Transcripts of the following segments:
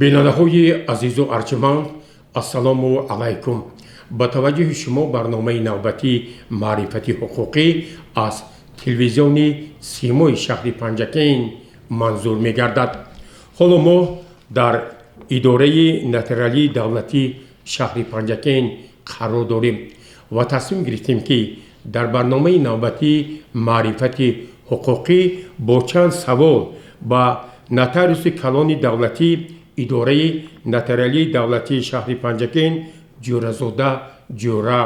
бинандаҳои азизу арҷманд, ассалому алайкум. ба таваҷҷӯҳи шумо барномаи навбатии маърифати ҳуқуқӣ аз телевизиони симои шаҳри Панҷакейн манзур мегардад. ҳоло мо дар идораи нотариалии давлатии шаҳри Панҷакейн қарор дорем ва тасмим гирифтем ки дар барномаи навбатии маърифати ҳуқуқӣ бо чанд савол ба нотариуси калони давлатӣ идораи нотариалии давлатии шаҳри Панҷакейн ҷӯразода ҷӯра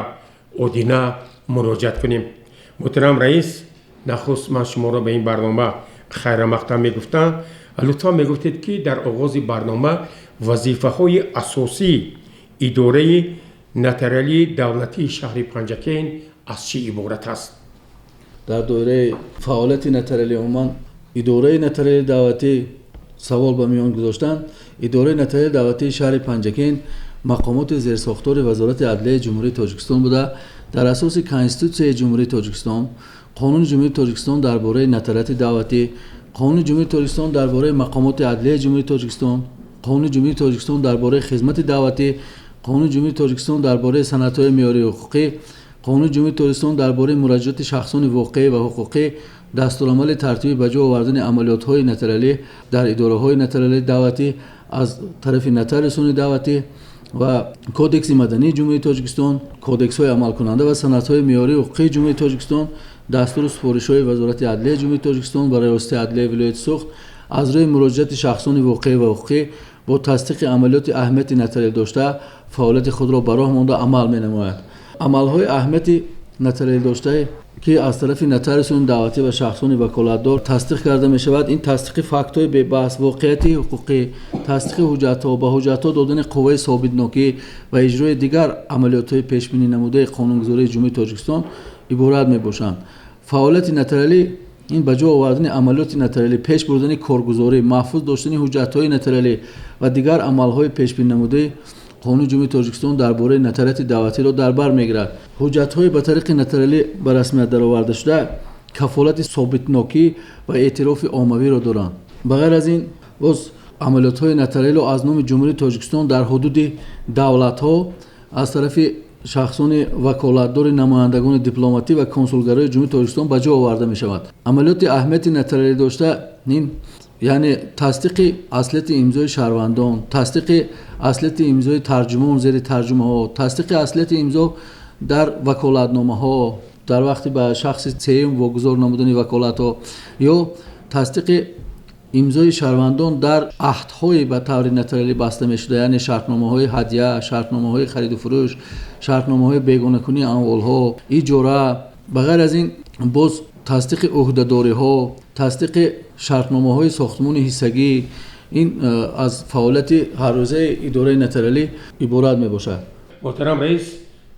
одина муроҷиат кунем. муҳтарам раис, нахуст ман шуморо ба ин барнома хайрамақдам мегуфтам. лутфан мегуфтед ки дар оғози барнома вазифаҳои асосии идораи нотариалии давлатии шаҳри Панҷакейн аз чӣ иборат аст? дар доираи фаъолияти нотариалӣ умуман идораи нотариалии давлатӣ савол ба миён гузоштанд. идораи нотариалии давлатии шаҳри Панҷакейн мақомоти зерсохтори вазорати адлияи ҷумҳурии Тоҷикистон буда, дар асоси Конститутсияи ҷумҳурии Тоҷикистон, қонуни ҷумҳурии Тоҷикистон дар бораи нотариати давлатӣ, қонуни ҷумҳурии Тоҷикистон дар бораи мақомоти адлияи ҷумҳурии Тоҷикистон, қонуни ҷумҳурии Тоҷикистон дар бораи хизмати давлатӣ, қонуни ҷумҳурии Тоҷикистон дар бораи санадҳои меъёрии ҳуқуқӣ, қонуни ҷумҳурии Тоҷикистон дар бораи муроҷиати шахсони воқеӣ ва ҳуқуқӣ, дастурамали тартиби ба ҷо овардани амалиётҳои нотариалӣ дар идораҳои нотариалии давлатӣ аз тарафи нотариусони давлатӣ ва кодекси мадании ҷумҳурии Тоҷикистон, кодексҳои амалкунанда ва санадҳои меъёрии ҳуқуқии ҷумҳурии Тоҷикистон, дастуру супоришҳои вазорати адлияи ҷумҳурии Тоҷикистон ва раёсати адлияи вилояти Суғд аз рӯи муроҷиати шахсони воқеӣ ва ҳуқуқӣ бо тасдиқи амалиёти аҳамияти нотариалӣ дошта фаъолияти худро ба роҳ монда амал менамояд. амалҳои аҳамияти нотариалӣ доштаи ки аз тарафи нотариусони давлатӣ ва шахсони ваколатдор тасдиқ карда мешавад, ин тасдиқи фактҳои бебаҳс, воқеияти ҳуқуқӣ, тасдиқи ҳуҷҷатҳо, ба ҳуҷҷатҳо додани қувваи собитнокӣ ва иҷрои дигар амалиётҳои пешбининамудаи қонунгузории ҷумҳурии Тоҷикистон иборат мебошанд. фаъолияти нотариалӣ ин ба ҷо овардани амалиёти нотариалӣ, пеш бурдани коргузорӣ, маҳфуз доштани ҳуҷҷатҳои нотариалӣ ва дигар амалҳои пешбининамудаи қонуни ҷумҳурии Тоҷикистон дар бораи нотариати давлатиро дар бар мегирад. ҳуҷҷатҳои ба тариқи нотариалӣ ба расмият дароварда шуда кафолати собитнокӣ ва эътирофи оммавиро доранд. ба ғайр аз ин боз амалиётҳои нотариалиро аз номи ҷумҳурии Тоҷикистон дар ҳудуди давлатҳо аз тарафи шахсони ваколатдори намояндагони дипломатӣ ва консулгарои ҷумҳурии Тоҷикистон ба ҷо оварда мешавад. амалиёти аҳамияти нотариалӣ дошта ин яъне тасдиқи аслияти имзои шаҳрвандон, тасдиқи аслияти имзои тарҷумон зери тарҷумаҳо, тасдиқи аслияти имзо дар ваколатномаҳо дар вақти ба шахси сеюм вогузор намудани ваколатҳо ё тасдиқи имзои шаҳрвандон дар аҳдҳои ба таври нотариалӣ баста мешуда, яъне шартномаҳои ҳадя, шартномаҳои хариду фурӯш, шартномаҳои бегонакунии амволҳо, иҷора. ба ғайр аз ин боз тасдиқи ӯҳдадориҳо, тасдиқи шартномаҳои сохтмони ҳиссагӣ, ин аз фаъолияти ҳаррӯзаи идораи нотариалӣ иборат мебошад. муҳтарам раис,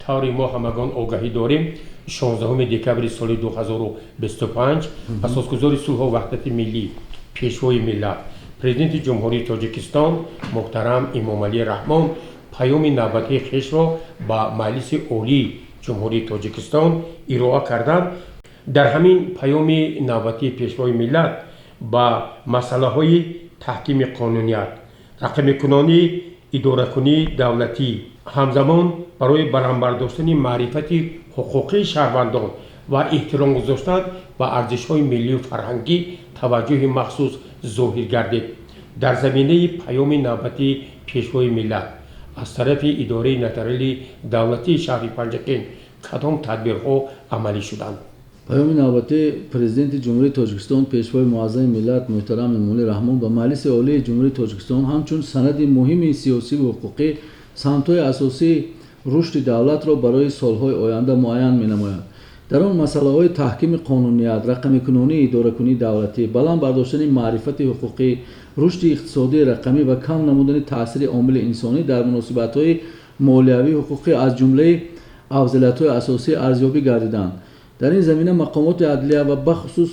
таври мо ҳамагон огаҳӣ дорем 16 декабри соли 2025 асосгузори сулҳу ваҳдати миллӣ, пешвои миллат, президенти ҷумҳурии Тоҷикистон муҳтарам Эмомалӣ Раҳмон паёми навбатии хешро ба Маҷлиси олии ҷумҳурии Тоҷикистон ироа карданд. дар ҳамин паёми навбатии пешвои миллат ба масъалаҳои таҳкими қонуният, рақамикунонии идоракунии давлатӣ, ҳамзамон барои баранбардоштани маърифати ҳуқуқии шаҳрвандон ва эҳтиром гузоштан ба арзишҳои миллию фарҳангӣ таваҷҷӯҳи махсус зоҳир гардид. дар заминаи паёми навбатии пешвои миллат аз тарафи идораи нотариалии давлатии шаҳри Панҷакейн кадом тадбирҳо амалӣ шуданд? паёми навбати президенти ҷумҳурии Тоҷикистон пешвои муаззами миллат муҳтарам Эмомалӣ Раҳмон ба Маҷлиси олии ҷумҳурии Тоҷикистон ҳамчун санади муҳими сиёсиву ҳуқуқӣ самтҳои асосии рушди давлатро барои солҳои оянда муайян менамояд. дар он масъалаҳои таҳкими қонуният, рақамикунонии идоракунии давлатӣ, баланд бардоштани маърифати ҳуқуқӣ, рушди иқтисодии рақамӣ ва кам намудани таъсири омили инсонӣ дар муносибатҳои молиявии ҳуқуқӣ аз ҷумлаи афзалиятҳои асосии арзёбӣ гардиданд. дар ин замина мақомоти адлия ва бахусус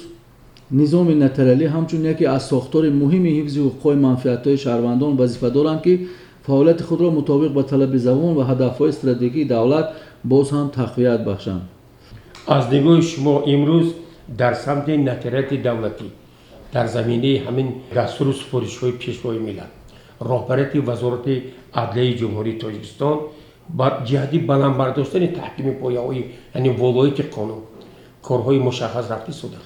низоми нотариалӣ ҳамчун яке аз сохтори муҳими ҳифзи ҳуқуқҳои манфиатҳои шаҳрвандон вазифа доранд, ки фаъолияти худро мутобиқ ба талаби завон ва ҳадафҳои стратегии давлат боз ҳам тақвият бахшанд. аз нигоҳи шумо имрӯз дар самти нотариати давлатӣ дар заминаи ҳамин дастуру супоришҳои пешвои миллат роҳбарияти вазорати адлияи ҷумҳурии Тоҷикистон ба ҷиҳати баландбардоштани таҳкими пояҳои яъне волоити қонун корҳои мушаххас рафтӣ суданд.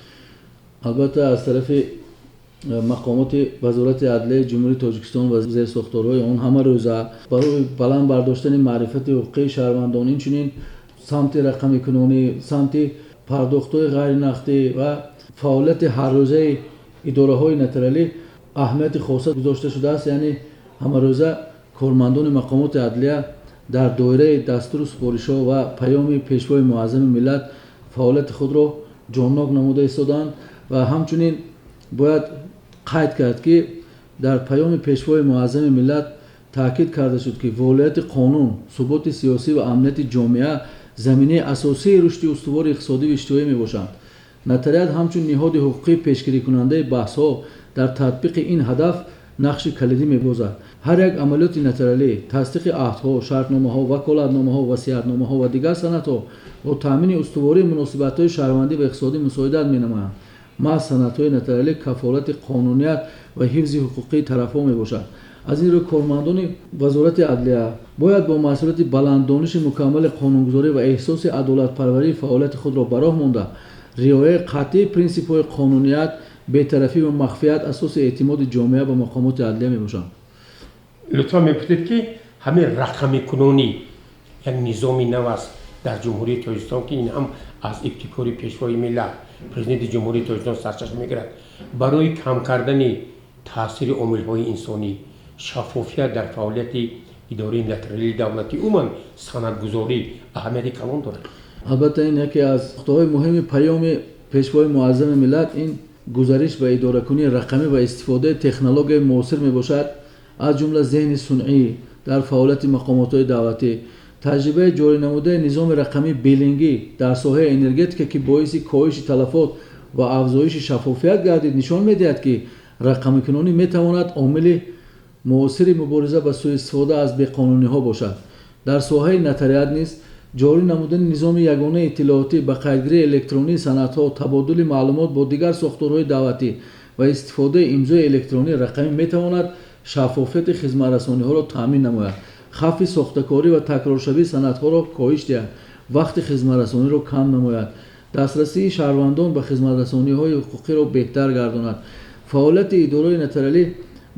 албатта аз тарафи мақомоти вазорати адлияи ҷумҳурии Тоҷикистон ва зерсохторҳои он ҳамарӯза барои баланд бардоштани маърифати ҳуқуқии шаҳрвандон, инчунин самти рақамикунонӣ, самти пардохтҳои ғайринақдӣ ва фаъолияти ҳаррӯзаи идораҳои нотариалӣ аҳамияти хоса гузошта шудааст. яъне ҳамарӯза кормандони мақомоти адлия дар доираи дастуру супоришҳо ва паёми пешвои муаззами миллат фаъолияти худро ҷоннок намуда истоданд ва ҳамчунин бояд қайд кард, ки дар паёми пешвои муаззами миллат таъкид карда шуд, ки волияти қонун, суботи сиёсӣ ва амнияти ҷомеа заминаи асосии рушди устувори иқтисодӣ ва иҷтимоӣ мебошанд. нотариат ҳамчун ниҳоди ҳуқуқӣ пешгирикунандаи баҳсҳо дар татбиқи ин ҳадаф нақши калидӣ мебозад. ҳар як амалиёти нотариалӣ, тасдиқи аҳдҳо, шартномаҳо, ваколатномаҳо, васиятномаҳо ва дигар санадҳо бо таъмини устувории муносибатҳои шаҳрвандӣ ва иқтисодӣ мусоидат менамоянд. маҳз санадҳои нотариалӣ кафолати қонуният ва ҳифзи ҳуқуқии тарафҳо мебошад. аз ин рӯ кормандони вазорати адлия бояд бо масъулияти баланddониши мукаммали қонунгузорӣ ва эҳсоси адолатпарварии фаъолияти худро ба роҳ монда, риояи қатъии принсипҳои қонуният, бетарафӣ ва махфият асоси эътимоди ҷомеа ба мақомоти адлия мебошанд. лутфан мепурсед, ки ҳамин рақамикунонӣ як низоми нав аст дар ҷумҳурии Тоҷикистон, ки ин ҳам аз ибтикори пешвои миллат президенти ҷумҳурии Тоҷикистон сарчашма мегирад. барои кам кардани таъсири омилҳои инсонӣ, шаффофият дар фаъолияти идораи нотариалии давлатӣ умуман санадгузорӣ аҳамияти калон дорад. албатта ин яке аз нуқтаҳои муҳими паёми пешвои муаззами миллат ин гузариш ба идоракунии рақамӣ ва истифодаи технологияи муосир мебошад, аз ҷумла зеҳни сунъӣ дар фаъолияти мақомотҳои давлатӣ. таҷрибаи ҷоринамудаи низоми рақамии билингӣ дар соҳаи энергетика, ки боиси коҳиши талафот ва афзоиши шаффофият гардид, нишон медиҳад, ки рақамикунонӣ метавонад омили муосири мубориза ба сӯистифода аз беқонуниҳо бошад. дар соҳаи нотариат низ ҷорӣ намудани низоми ягонаи иттилоотӣ ба қайдгирии электронии санадҳо, табодули маълумот бо дигар сохторҳои давлатӣ ва истифодаи имзои электронии рақамӣ метавонад шаффофияти хизматрасониҳоро таъмин намояд, хавфи сохтакорӣ ва такроршавии санадҳоро коҳиш диҳад, вақти хизматрасониро кам намояд, дастрасии шаҳрвандон ба хизматрасониҳои ҳуқуқиро беҳтар гардонад. фаъолияти идораи нотариалӣ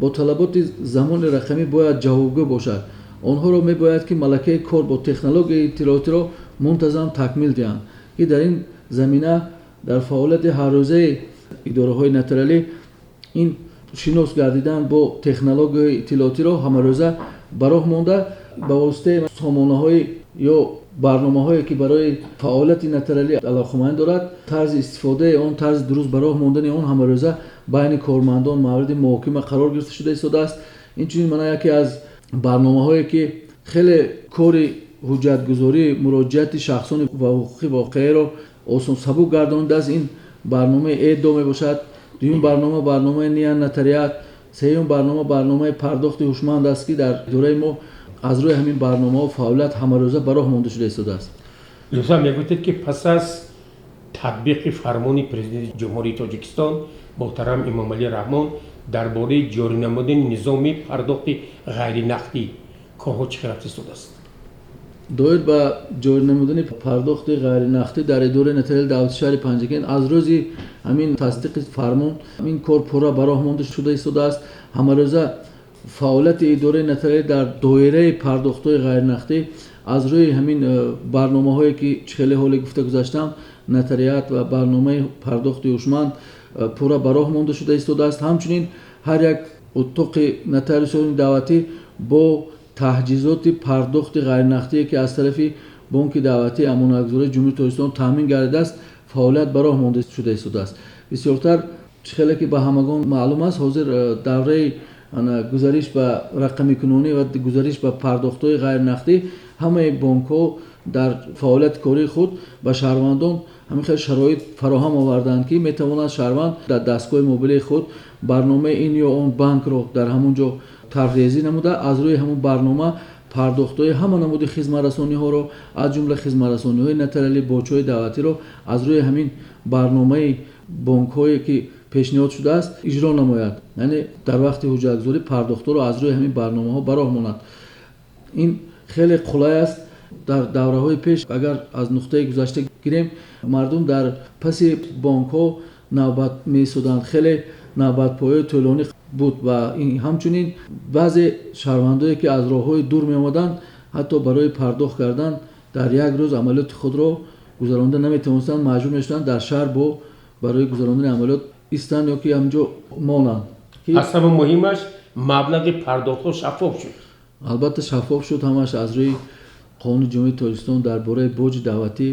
бо талаботи замони рақамӣ бояд ҷавобгӯ бошад. онҳоро мебояд, ки малакаи кор бо технологияи иттилоотиро мунтазам такмил диҳанд, ки дар ин замина дар фаъолияти ҳаррӯзаи идораҳои нотариалӣ ин шинос гардидан бо технологияи иттилоотиро ҳамарӯза ба роҳ монда ба воситаи сомонаҳои ё барномаҳое, ки барои фаъолияти нотариалӣ алоқаманд дорад, тарзи истифодаи он, тарзи дуруст ба роҳ мондани он ҳамарӯза байни кормандон мавриди муҳокима қарор гирифта шуда истодааст. инчунин мана яке аз барномаҳое, ки хеле кори ҳуҷҷатгузории муроҷиати шахсони ва ҳуқуқи воқеаро осон сабук гардонидааст, ин барномаи эддо мебошад. дуюм барнома барномаи ния нотариат, сеюм барнома барномаи пардохти ҳушманд аст, ки дар идораи мо аз рӯи ҳамин барномаҳо фаъолият ҳамарӯза ба роҳ монда шуда истодааст. лутфан мегӯед, ки пас аз татбиқи фармони президенти ҷумҳурии Тоҷикистон моҳтарам Эмомалӣ Раҳмон дар бораи ҷорӣ намудани низоми пардохти ғайринақдӣ корҳо чӣ хел рафта истодааст? доир ба ҷорӣ намудани пардохти ғайринақдӣ дар идораи нотариалии давлати шаҳри Панҷакент аз рӯзи ҳамин тасдиқи фармон ин кор пурра ба роҳ монда шуда истодааст. ҳамарӯза фаъолияти идораи нотариалӣ дар доираи пардохтҳои ғайринақдӣ аз рӯи ҳамин барномаҳое, ки чихеле ҳоле гуфта гузаштам, нотариат ва барномаи пардохти ҳушманд пурра ба роҳ монда шуда истодааст. ҳамчунин ҳар як утоқи нотариусони давлатӣ бо таҳҷизоти пардохти ғайринақдие, ки аз тарафи бонки давлатии амонатгузории ҷумҳурии Тоҷикистон таъмин гардидааст, фаъолият ба роҳ монда шуда истодааст. бисёртар чихеле ки ба ҳамагон маълум аст, ҳозир давраи гузариш ба рақамикунонӣ ва гузариш ба пардохтҳои ғайринақдӣ ҳамаи бонкҳо дар фаъолияти кории худ ба шаҳрвандон ҳамин хел шароит фароҳам оварданд ки метавонад шаҳрванд дар дастгоҳи мобилаи худ барномаи ин ё он банкро дар ҳамон ҷо тарғезӣ намуда аз рӯи ҳамон барнома пардохтҳои ҳама намуди хизматрасониҳоро аз ҷумла хизматрасониҳои нотариалӣ боҷҳои давлатиро аз рӯи ҳамин барномаи бонкҳое ки пешниҳод шудааст иҷро намояд. яъне дар вақти ҳуҷҷатгузорӣ пардохтҳоро аз рӯи ҳамин барномаҳо бароҳ монад. ин хеле қулай аст. дар давраҳои пеш агар аз нуқтаи гузашта гирем, мардум дар паси бонкҳо навбат месуданд. хеле навбатпоиҳои тӯлонӣ буд ва ҳамчунин баъзе шаҳрвандое ки аз роҳҳои дур меомаданд ҳатто барои пардохт кардан дар як рӯз амалиёти худро гузаронда наметавонистанд, маҷбур мешуданд дар шаҳр барои гузарондани амалиёт истанд ё ки ҳамҷо монанд. аз ҳама муҳимаш маблағи пардохтҳо шаффоф шуд. албатта шаффоф шуд. ҳамаш аз рӯи қонуни ҷумҳурии Тоҷикистон дар бораи боҷи давлатӣ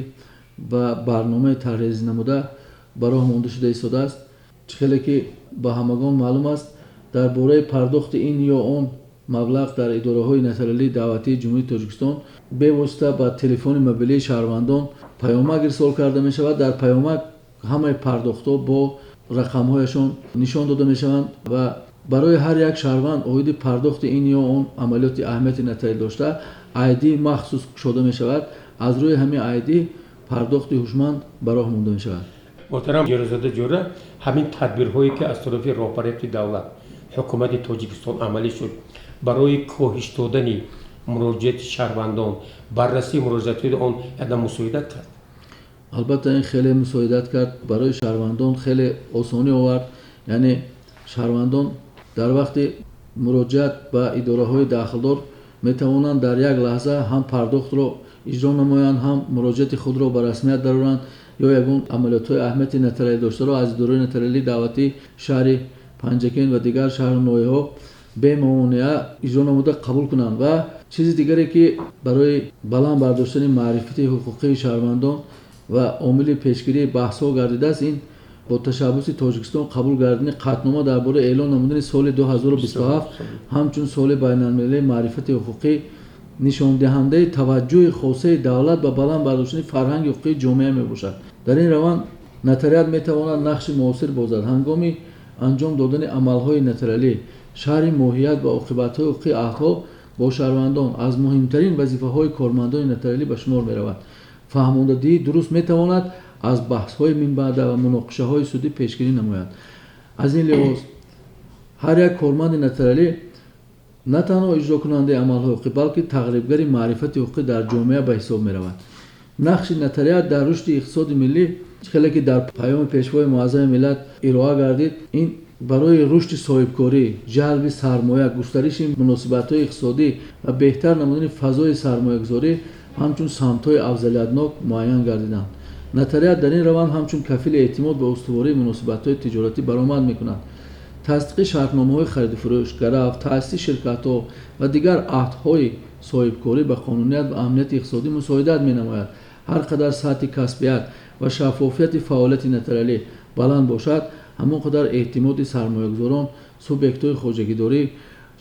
ва барномаи тарҳрезӣ намуда бароҳ монда шуда истодааст. хеле ки ба ҳамагон маълум аст, дар бораи пардохти ин ё он маблағ дар идораҳои нотариалии давлатии ҷумҳурии Тоҷикистон бевосита ба телефони мобилии шаҳрвандон паёмак ирсол карда мешавад. дар паёмак ҳамаи пардохтҳо бо рақамҳояшон нишон дода мешаванд ва барои ҳар як шаҳрванд оиди пардохти ин ё он амалиёти аҳамияти нотариалӣ дошта ID махсус кушода мешавад. аз рӯи ҳамин ID пардохти ҳушманд бароҳ монда мешавад. моҳтарам ҷӯрозода ҷӯра, ҳамин тадбирҳое ки аз тарафи роҳбарияти давлат ҳукумати Тоҷикистон амалӣ шуд барои коҳиш додани муроҷиати шаҳрвандон, баррасии муроҷиатҳои он яна мусоидат кард. албатта ин хеле мусоидат кард. барои шаҳрвандон хеле осонӣ овард. яъне шаҳрвандон дар вақти муроҷиат ба идораҳои дахлдор метавонанд дар як лаҳза ҳам пардохтро иҷро намоянд, ҳам муроҷиати худро ба расмият дароранд ё ягон амалиётҳои аҳамияти нотариалӣ доштаро аз идораи нотариалии давлатии шаҳри Панҷакен ва дигар шаҳру ноҳияҳо бемамонеа иҷро намуда қабул кунанд. ва чизи дигаре ки барои баланд бардоштани маърифати ҳуқуқии шаҳрвандон ва омили пешгирии баҳсҳо гардидааст, ин бо ташаббуси Тоҷикистон қабул гардидани қатнома дар бораи эълон намудани соли 2027 ҳамчун соли байналмилалии маърифати ҳуқуқӣ нишондиҳандаи таваҷҷӯҳи хосаи давлат ба баланд бардоштани фарҳанги ҳуқуқии ҷомеа мебошад. дар ин раванд нотариат метавонад нақши муосир бозад. ҳангоми анҷом додани амалҳои нотариалӣ шарҳи моҳият ва оқибатҳои ҳуқуқии аҳдҳо бо шаҳрвандон аз муҳимтарин вазифаҳои кормандони нотариалӣ ба шумор меравад. фаҳмондадии дуруст метавонад аз баҳсҳои минбаъда ва муноқишаҳои судӣ пешгирӣ намояд. аз ин лиҳоз ҳар як корманди нотариалӣ на танҳо иҷрокунандаи амалҳои ҳуқуқӣ, балки тағрибгари маърифати ҳуқуқӣ дар ҷомеа ба ҳисоб меравад. нақши нотариат дар рушди иқтисоди миллӣ хеле ки дар паёми пешвои муаззами миллат ироа гардид, ин барои рушди соҳибкорӣ, ҷалби сармоя, густариши муносибатҳои иқтисодӣ ва беҳтар намудани фазои сармоягузорӣ ҳамчун самтҳои афзалиятнок муайян гардиданд. нотариат дар ин раванд ҳамчун кафили эътимод ва устувории муносибатҳои тиҷоратӣ баромад мекунад. тасдиқи шартномаҳои хариду фурӯш, гараф, таъсиси ширкатҳо ва дигар аҳдҳои соҳибкорӣ ба қонуният ва амнияти иқтисодӣ мусоидат менамояд. ҳар қадар сатҳи касбият ва шаффофияти фаъолияти нотариалӣ баланд бошад, ҳамон қадар эътимоди сармоягузорон, субъектҳои хоҷагидорӣ,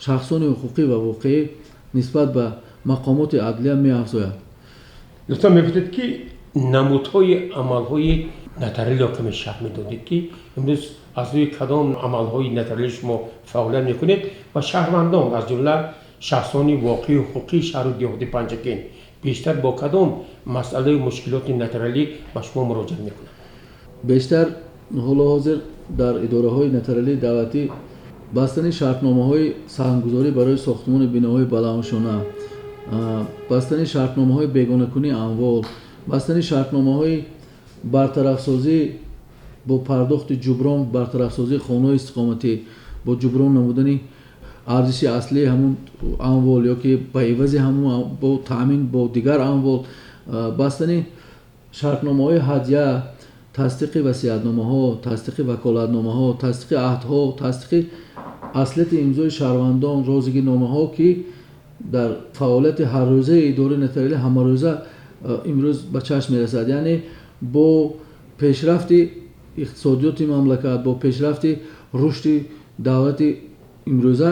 шахсони ҳуқуқӣ ва воқеӣ нисбат ба мақомоти адлия меафзояд. дӯстон мегуфтед ки намудҳои амалҳои нотариалиро каме шаҳр медодед ки имрӯз аз рӯи кадом амалҳои нотариалӣ шумо фаъолият мекунед ва шаҳрвандон аз ҷумла шахсони воқеи ҳуқуқии шаҳру деҳоти Панҷакен бештар бо кадом масъалаи мушкилоти нотариалӣ ба шумо муроҷиат мекунанд? бештар ҳоло ҳозир дар идораҳои нотариалии давлатӣ бастани шартномаҳои саҳмгузорӣ барои сохтмони биноҳои баландшона, бастани шартномаҳои бегонакунии амвол, бастани шартномаҳои бартарафсозӣ бо пардохти ҷуброн, бартарафсозии хонаҳои истиқоматӣ бо ҷуброн намудани арзиши аслии ҳамун амвол ё ки ба ивази ҳамун бо таъмин бо дигар амвол, бастани шартномаҳои ҳадя, тасдиқи васиятномаҳо, тасдиқи ваколатномаҳо, тасдиқи аҳдҳо, тасдиқи аслияти имзои шаҳрвандон, розигиномаҳо ки дар фаъолияти ҳаррӯзаи идораи нотариалӣ ҳамарӯза имрӯз ба чашм мерасад. яъне бо пешрафти иқтисодиёти мамлакат, бо пешрафти рушди давлати имрӯза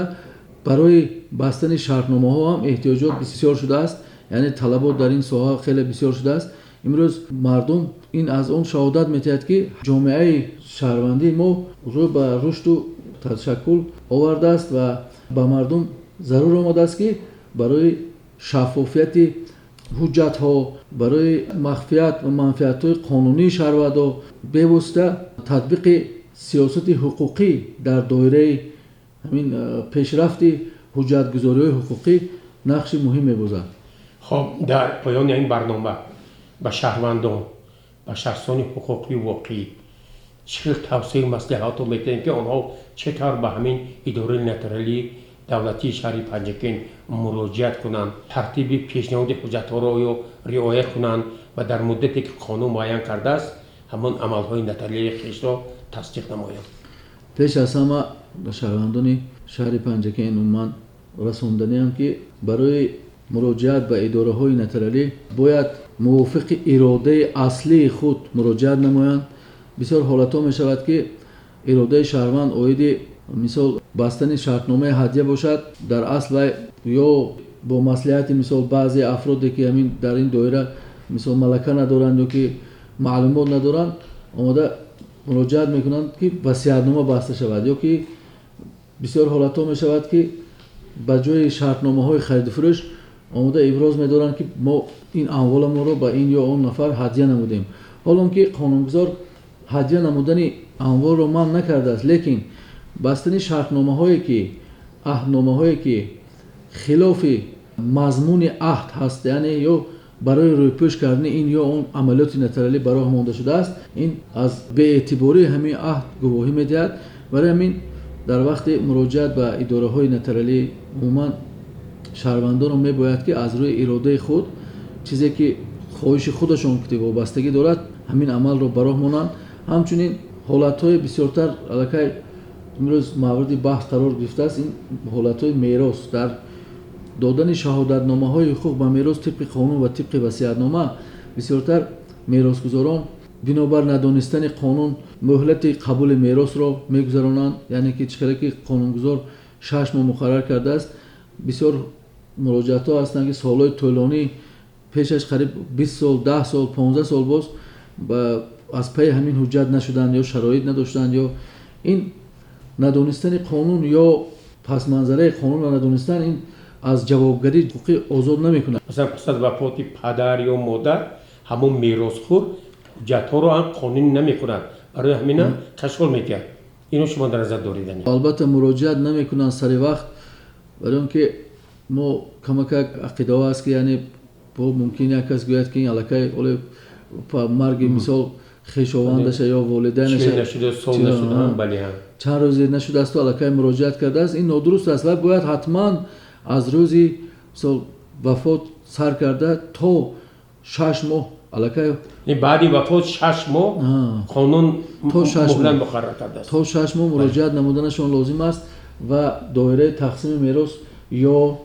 барои бастани шартномаҳо ҳам эҳтиёҷот бисёр шудааст. яъне талабот дар ин соҳа хеле бисёр шудааст. امروز مردم این از اون شهادت میتهد که جامعه شهروندی ما رو به رشد و تشکل آورده است و به مردم ضرور آمده است که برای شفافیت حجت ها، برای مخفیت و منفعت های قانونی شهروندان بواسطه تطبیق سیاست حقوقی در دایره همین پیشرفت حجت گذاری حقوقی نقش مهم می‌بازد. خب در پایان این برنامه به شهروندان و شخصان حقوقی واقعی چه توصیه مصلحت رو میتونید که آنها چطور به همین اداره نترلی دولتی شهر پنجکین مراجعت کنند، ترتیب پیشنهاد حجت ها را رعایت کنند و در مدتی که قانون معین کرده است همان عملهای نترلی خیش را تصدیق نمایند. پیش از همه شهروندان شهر پنجکین من رساندنیم که برای مراجعت به اداره های نترلی باید موافق اراده اصلی خود مراجعت نمایند. بسیار حالت ها می شود که اراده شهروند اوید مثال بستن شرطنامه هدیه باشد، در اصل یا با مصلحت مثال بعضی افرادی که همین در این دایره مثال ملکه ندارند یا که معلومات ندارند آماده مراجعت میکنند که وصیت‌نامه بسته شود، یا که بسیار حالت ها می شود که به جای شرطنامه های خرید و فروش آماده ابراز می‌دارند که ما این اموال ما رو به این یا اون نفر هدیه نمودیم، حالا که قانونگذار هدیه نمودن اموال رو منع نکرده است، لیکن بستن شرطنامه هایی که عهدنامه هایی که خلاف مضمون عهد هست، یعنی یا برای رویپوش کردن این یا اون عملیات نترلی برای مانده شده است، این از بی‌اعتباری همین عهد گواهی می‌دهد. برای همین در وقت مراجعت به اداره های نترلی عموما شهروندان میباید که از روی اراده خود چیزی که خواهش خودشون که وابستگی دارد همین عمل رو برای مانند. همچنین حالت های بسیارتر علاقه امروز مورد بحث قرار گرفته است، این حالت های میراث در دادن شهادت نامه های حقوق به میراث طبق قانون و طبق وصیت‌نامه بسیارتر میراثگزاران بنابر ندانستن قانون مهلت قبول میراث را میگذرانند، یعنی که چقدر که قانونگذار 6 ماه مقرر کرده است. بسیار مراجعت ها هستند که سالهای طولانی پیشش قریب 20 سال 10 سال 15 سال باز از پی همین حجت نشدند یا شرایط نداشتند، یا این ندانستن قانون یا پس منظره قانون را ندانستن این از جوابگری حقوقی آزاد نمیکنه. مثلا پس از وفات پدر یا مادر همون میراثخور حجت ها رو هم قانونی نمیکنند، برای همین کشف میکنند. اینو شما در نظر دارید؟ البته مراجعت نمیکنند سر وقت، برای اینکه ما کمک عقیده است که یعنی ممکن است کس گوید که این علاقه اول مرگ مثال خویشاوندش یا والدینش نشده سال نشده هم بله هم چند روزی نشده است و علاقه مراجعت کرده است، این نادرست است و باید حتما از روزی مثال وفات سر کرده تا 6 ماه علاقه بعدی وفات 6 ماه قانون مهلت مقرر کرده است، تا 6 ماه مراجعت نمودنشان لازم است و دایره تقسیم میراث یا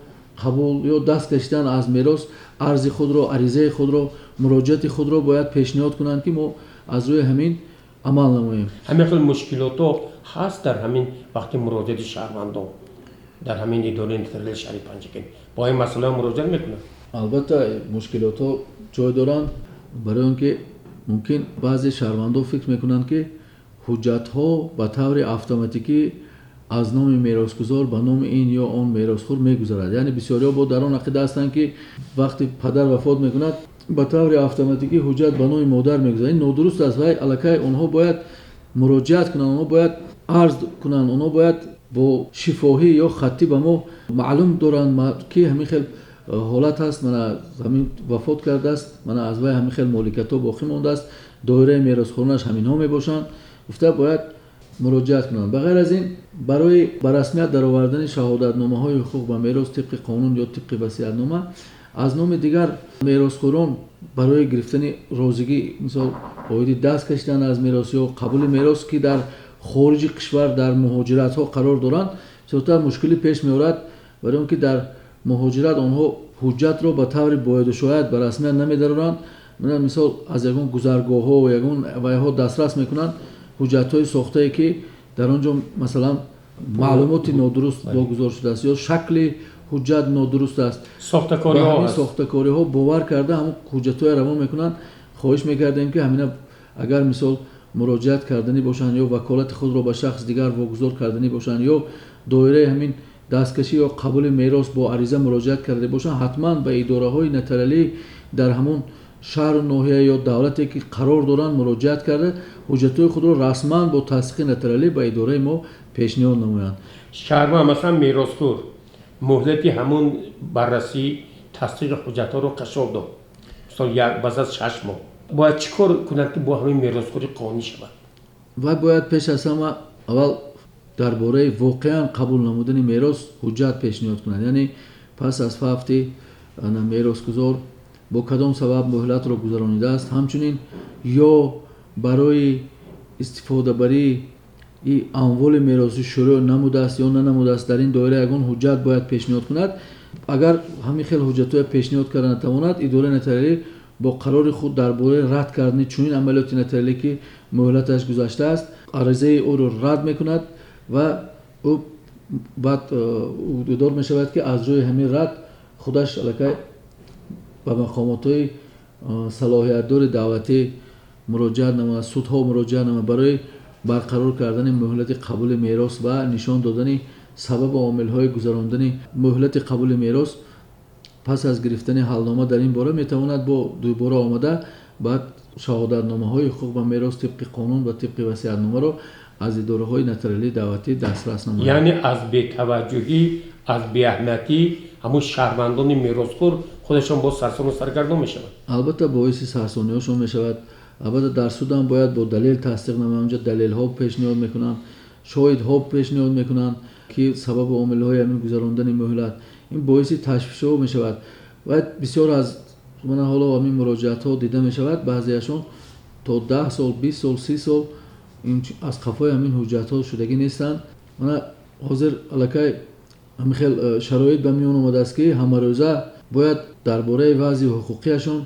قبول یا دست کشیدن از میراث عرض خود رو عریضه خود رو مراجعت خود رو باید پیشنهاد کنند که ما از روی همین عمل نماییم. همین خیلی مشکلات هست در همین وقتی مراجعت شهروندان در همین اداره نترلی شهر پنجکین با این مسئله مراجعه میکنند. البته مشکلات ها جای دارند، برای اینکه ممکن بعضی شهروندان فکر میکنند که حجت ها به طور اتوماتیکی از نام میراثگزار به نام این یا آن میراثخور میگذرد، یعنی بسیاری با در آن عقیده هستند که وقتی پدر وفات میکند به طور اتوماتیکی حجت به نام مادر میگذرد. این نادرست است و علاقه اونها باید مراجعت کنند، اونها باید عرض کنند، اونها باید با شفاهی یا خطی به ما معلوم دارند که همین خیلی حالت هست، من همین وفات کرده است، من از وی همین خیلی مالکیت ها باقی مانده است، دایره میراثخورانش همین ها میباشند، گفته باید مراجعت کنند. بغیر از این برای به رسمیت درآوردن شهادتنامه های حقوق به میراث طبق قانون یا طبق وصیت‌نامه از نام دیگر میراثخوران برای گرفتن رازگی مثال باید دست کشیدن از میراث یا قبول میراث که در خارج کشور در مهاجرت ها قرار دارند بسیار مشکلی پیش میآورد، برای اینکه در مهاجرت آنها حجت را به طور باید و شاید به رسمیت نمیدارند، مثال از یگان گذرگاه ها و یگان ویها دسترس میکنند حجت های ساخته ای که در آنجا مثلا معلومات نادرست واگذار شده است یا شکل حجت نادرست است. ساخته‌کاری ها ساخته‌کاری ها باور کرده همون حجت های روان میکنند خواهش میکردیم که همینا اگر مثال مراجعت کردنی باشن یا وکالت خود را به شخص دیگر واگذار کردنی باشن یا دایره همین دستکشی یا قبول میراث با عریضه مراجعت کرده باشن، حتما به اداره های نترلی در همون شهر و ناحیه یا دولتی که قرار دارن مراجعت کرده حجت خود را رسما با تصدیق نترلی به اداره ما پیشنهاد نمایند. شهرمان مثلا میراثخور مهلتی همون بررسی تصدیق حجت ها رو قشاب داد، مثلا یک بعد از 6 ماه باید چیکار کنند که با همین میراثخوری قانونی شود؟ و باید پیش از همه اول درباره واقعا قبول نمودن میراث حجت پیشنهاد کنند. یعنی پس از 7 هفته میراثگزار با کدام سبب مهلت را گذرانیده است، همچنین یا برای استفاده بری این اموال میراثی شروع نموده است یا ننموده است، در این دایره یگان حجت باید پیشنهاد کند. اگر همین خیلی حجت‌های پیشنهاد کردن نتواند، اداره نترلی با قرار خود درباره رد کردن چنین عملیات نترلی که مهلتش گذشته است عرضه او را رد میکند و او بعد ادار میشود که از روی همین رد خودش الکی به مقامات صلاحیت دار دولتی مراجعه نماید، سودها مراجعه نماید برای برقرار کردن مهلت قبول میراث و نشان دادن سبب و عامل‌های گذراندن مهلت قبول میراث پس از گرفتن حلنامه در این باره میتواند با دوباره آمده بعد شهادتنامه‌های حقوق به میراث طبق قانون و طبق وصیت‌نامه را از اداره‌های نترلی دعوتی دسترس نماید. یعنی از بی‌توجهی، از بی‌اهمیتی همون شهروندان میراثخور خودشان با سرسام و سرگردان میشوند. البته باعث سرسانی‌هاشون میشود. البته در سود هم باید با دلیل تصدیق نماید. اونجا دلیل‌ها پیشنهاد میکنن، شاهدها پیشنهاد میکنن که سبب و عامل‌های همین گذراندن مهلت این باعث تشویش میشود و بسیار از من حالا همین مراجعت‌ها دیده میشود بعضیشون تا 10 سال 20 سال 30 سال این از قفای همین حجت‌ها شدگی نیستند. من حاضر الکی همین خیلی شرایط به میون اومده است که همه روزه باید درباره وضع حقوقیشون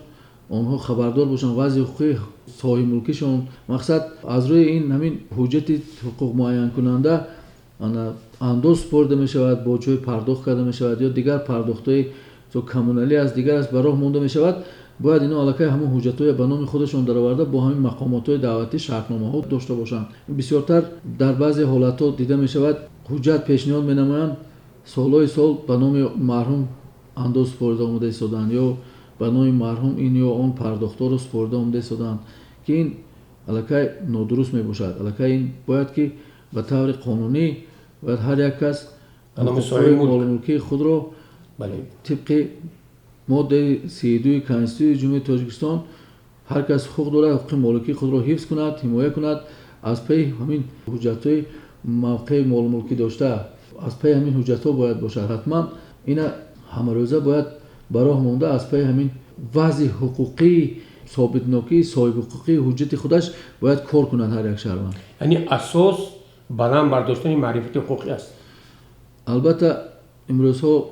آنها خبردار باشن، وضع حقوقی صاحب ملکیشون. مقصد از روی این همین حجت حقوق معین کننده اندوز سپرده می شود، بودجه پرداخت کرده می شود یا دیگر پرداخت‌های تو کمونالی از دیگر از براه مونده می شود، باید اینا الکی همون حجت‌های به نام خودشون درآورده با همین مقامات‌های دعوتی شرطنامه‌ها داشته باشند. بسیارتر در بعضی حالت‌ها دیده می شود حجت پیشنهاد می نمایند سال‌های سال به نام مرحوم اندوز سپرده آمده ایستادند یا به نام مرحوم این یا اون پرداخت‌ها رو سپرده آمده ایستادند که این الکی نادرست می باشد. الکی این باید که به طور قانونی و هر یک کس حقوق مالکی خود را طبق ماده 32 کنستیتوسیون جمهوری تاجیکستان هر کس حقوق دارد حقوق مالکی خود را حفظ کند، حمایت کند. از پی همین حجت‌های موقع مال ملکی داشته از پی همین حجت‌ها باید باشد. حتما اینا همه روزه باید براه مونده از پی همین وضع حقوقی ثابت‌ناکی صاحب حقوقی حجت خودش باید کار کنند هر یک شهروند. یعنی اساس بلند برداشتن معرفت حقوقی است. البته امروز ها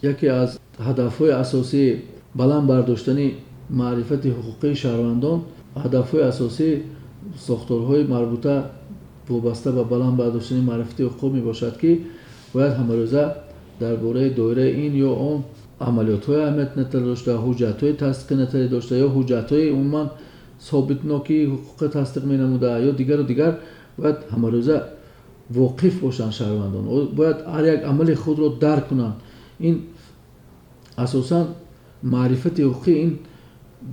یکی از هدف‌های اساسی بلند برداشتن معرفت حقوقی شهروندان، هدف‌های اساسی ساختارهای مربوطه وابسته به بلند برداشتن معرفت حقوق می باشد که باید همه روزه درباره دایره این یا آن عملیات‌های اهمیت نترلی داشته، حجت‌های تصدیق نترلی داشته یا حجت‌های عموما ثابت‌ناکی حقوق تصدیق می نموده یا دیگر و دیگر باید همه روزه واقف باشند شهروندان. باید هر یک عمل خود را درک کنند. این اساساً معرفت حقوقی این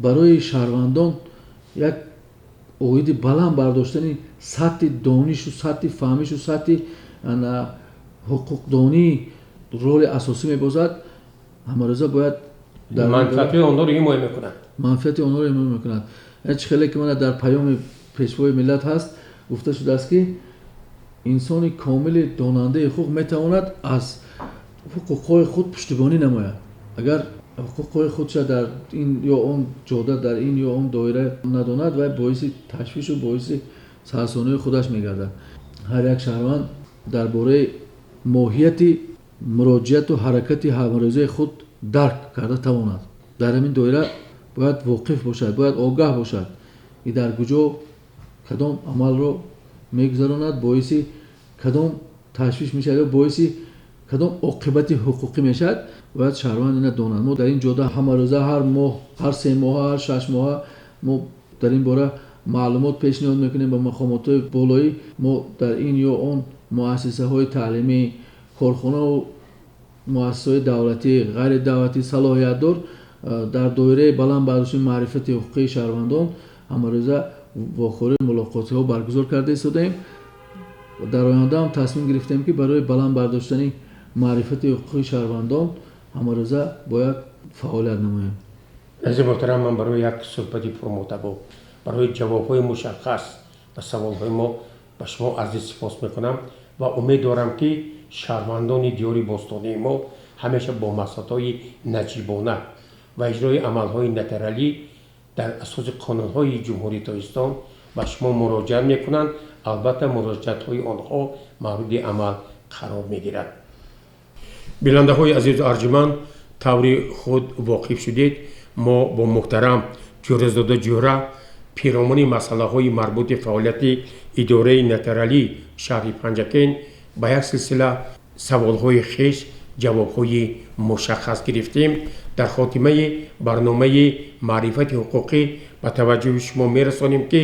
برای شهروندان یک عهده بلند برداشتن سطح دانش و سطح فهمش و سطح حقوق دانی رول اساسی می‌باشد. همه روزه باید منفعت آنها رو حمایت می‌کنند. منفعت آنها رو حمایت می‌کنند. هیچ خیلی که من در پیام پیشوای ملت هست گفته شده است که انسان کامل داننده حقوق میتواند از حقوق‌های خود پشتیبانی نماید. اگر حقوق‌های خودش در این یا اون جاده در این یا اون دایره نداند و باعث تشویش و باعث سرسانی خودش میگردد. هر یک شهروند درباره ماهیت مراجعت و حرکت همروزه خود درک کرده تواند. در همین دایره باید واقف باشد، باید آگاه باشد این در کجا کدام عمل رو میگذراند، باعث کدام تشویش میشد یا باعث کدام عاقبت حقوقی میشد. باید شهروند اینا دانند. ما در این جاده همه روزه هر ماه، هر 3 ماه، هر 6 ماه мо дар ин бора маълумот пешниҳод мекунем ба мақомотҳои болоӣ. мо дар ин ё он муассисаҳои таълимӣ, корхонаву муассисаҳои давлатӣ, ғайридавлатӣ салоҳиятдор дар доираи баландбардошти маърифати ҳуқуқии шаҳрвандон ҳамарӯза вохӯрӣ мулоқотиҳо баргузор карда истодаем. дар оянда ҳам тасмим гирифтем ки барои баланд бардоштани маърифати ҳуқуқии шаҳрвандон ҳамарӯза бояд фаъолият намоем. азизи муҳтарам, ман барои як суҳбати пурмотабо, барои ҷавобҳои мушаххас ба саволҳои мо ба шумо арзи сипос мекунам ва умед дорам ки шаҳрвандони диёри бостонии мо ҳамеша бо мақсадҳои наҷибона ва иҷрои амалҳои нотариалӣ дар асоси қонунҳои ҷумҳурии Тоҷикистон ба шумо муроҷиат мекунанд. албатта муроҷиатҳои онҳо мавриди амал қарор мегирад. бинандаҳои азизу арҷуманд, таври худ воқиф шудед, мо бо муҳтарам ҷӯразода ҷӯра пиромони масъалаҳои марбути фаъолияти идораи нотариалии шаҳри Панҷакен ба як силсила саволҳои хеш ҷавобҳои мушаххас гирифтем. дар хотимаи барномаи маърифати ҳуқуқӣ ба таваҷҷӯҳи шумо мерасонем ки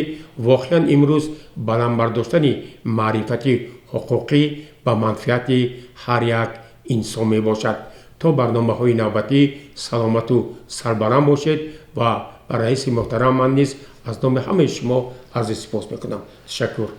воқеан имрӯз баланд бардоштани маърифати ҳуқуқӣ ба манфиати ҳар як инсон мебошад. то барномаҳои навбатӣ саломату сарбаланд бошед ва ба раиси муҳтарам ман низ аз номи ҳамаи шумо арзи сипос мекунам. ташаккур.